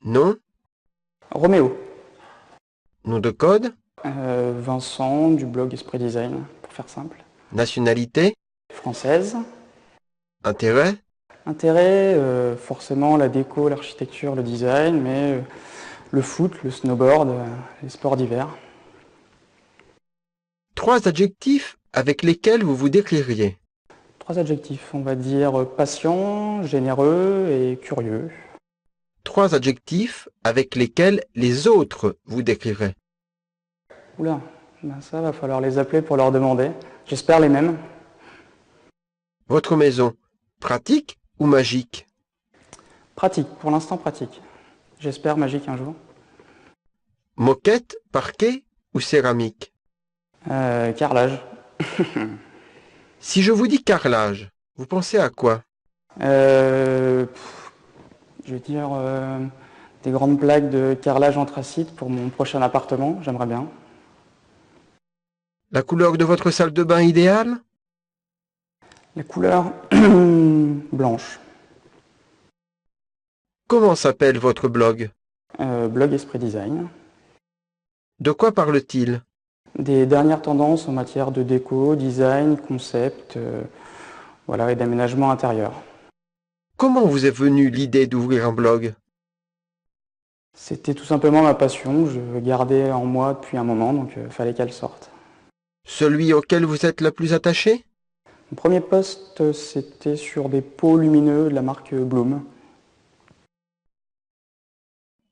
Nom, Roméo. nom de code, Vincent du blog Esprit Design, pour faire simple. nationalité, Française. intérêt, Intérêt, forcément la déco, l'architecture, le design, mais le foot, le snowboard, les sports d'hiver. trois adjectifs avec lesquels vous vous décririez. Trois adjectifs, on va dire patient, généreux et curieux. Trois adjectifs avec lesquels les autres vous décriraient. Oula, ben ça va falloir les appeler pour leur demander. J'espère les mêmes. Votre maison, pratique ou magique? Pratique, pour l'instant pratique. J'espère magique un jour. Moquette, parquet ou céramique? Carrelage. Si je vous dis carrelage, vous pensez à quoi? Euh, je vais dire des grandes plaques de carrelage anthracite pour mon prochain appartement, j'aimerais bien. La couleur de votre salle de bain idéale? La couleur blanche. Comment s'appelle votre blog? Blog Esprit Design. De quoi parle-t-il? Des dernières tendances en matière de déco, design, concept, voilà, et d'aménagement intérieur. Comment vous est venue l'idée d'ouvrir un blog? C'était tout simplement ma passion, je gardais en moi depuis un moment, donc il fallait qu'elle sorte. Celui auquel vous êtes la plus attaché? Mon premier post, c'était sur des pots lumineux de la marque Bloom.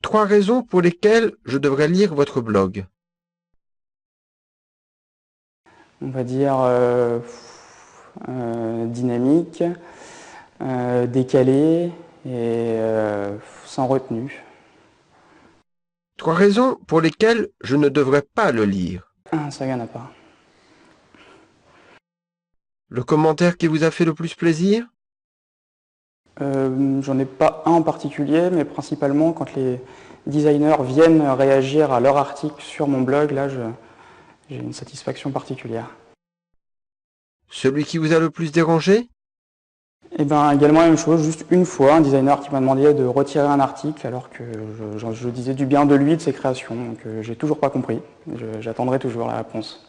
Trois raisons pour lesquelles je devrais lire votre blog. On va dire dynamique, décalé et sans retenue. Trois raisons pour lesquelles je ne devrais pas le lire. Ah, ça y en a pas. Le commentaire qui vous a fait le plus plaisir? J'en ai pas un en particulier, mais principalement quand les designers viennent réagir à leur article sur mon blog, là j'ai une satisfaction particulière. Celui qui vous a le plus dérangé? Et bien également la même chose, juste une fois, un designer qui m'a demandé de retirer un article alors que je disais du bien de lui, de ses créations, donc j'ai toujours pas compris. J'attendrai toujours la réponse.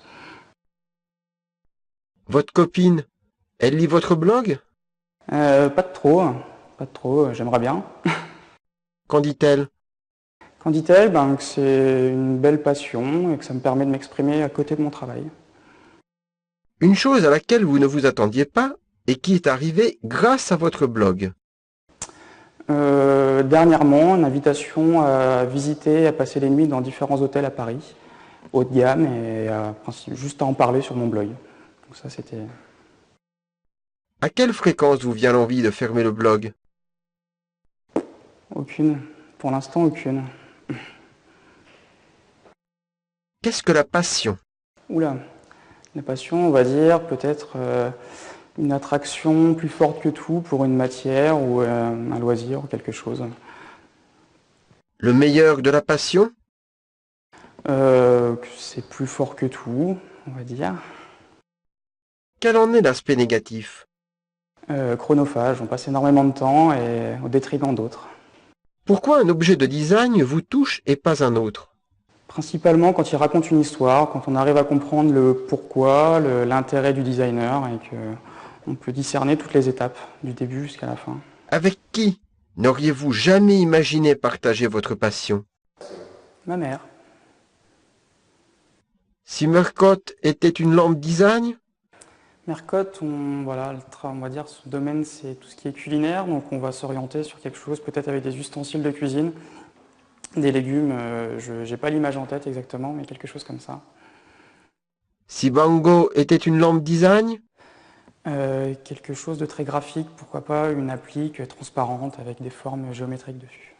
Votre copine, elle lit votre blog? Pas de trop, j'aimerais bien. Qu'en dit-elle? Qu'en dit-elle? Ben, que c'est une belle passion et que ça me permet de m'exprimer à côté de mon travail. Une chose à laquelle vous ne vous attendiez pas et qui est arrivée grâce à votre blog. Dernièrement, une invitation à visiter, à passer les nuits dans différents hôtels à Paris, haut de gamme, et juste à en parler sur mon blog. Donc ça, c'était... À quelle fréquence vous vient l'envie de fermer le blog? Aucune. Pour l'instant, aucune. Qu'est-ce que la passion? Oula. La passion, on va dire, peut-être une attraction plus forte que tout pour une matière ou un loisir ou quelque chose. Le meilleur de la passion? C'est plus fort que tout, on va dire. Quel en est l'aspect négatif? Chronophage, on passe énormément de temps et au détriment d'autres. Pourquoi un objet de design vous touche et pas un autre? Principalement quand il raconte une histoire, quand on arrive à comprendre le pourquoi, l'intérêt du designer et qu'on peut discerner toutes les étapes, du début jusqu'à la fin. Avec qui n'auriez-vous jamais imaginé partager votre passion? Ma mère. Si Mercotte était une lampe design? Mercotte, voilà, on va dire, son domaine c'est tout ce qui est culinaire, donc on va s'orienter sur quelque chose peut-être avec des ustensiles de cuisine, des légumes, je n'ai pas l'image en tête exactement, mais quelque chose comme ça. Si Bango était une lampe design? Quelque chose de très graphique, pourquoi pas une applique transparente avec des formes géométriques dessus.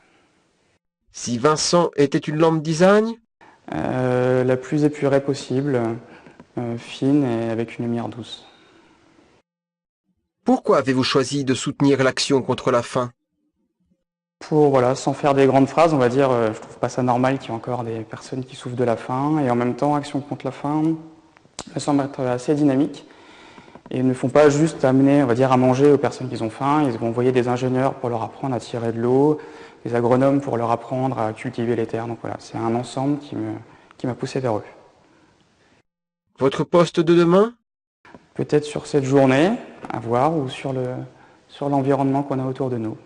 Si Vincent était une lampe design? La plus épurée possible, fine et avec une lumière douce. Pourquoi avez-vous choisi de soutenir l'action contre la faim? Pour, voilà, sans faire des grandes phrases, on va dire, je trouve pas ça normal qu'il y ait encore des personnes qui souffrent de la faim, et en même temps, Action contre la faim me semble être assez dynamique, Et ils ne font pas juste amener, on va dire, à manger aux personnes qui ont faim. Ils vont envoyer des ingénieurs pour leur apprendre à tirer de l'eau, des agronomes pour leur apprendre à cultiver les terres. Donc voilà, c'est un ensemble qui m'a poussé vers eux. Votre poste de demain? Peut-être sur cette journée, à voir, ou sur l'environnement qu'on a autour de nous.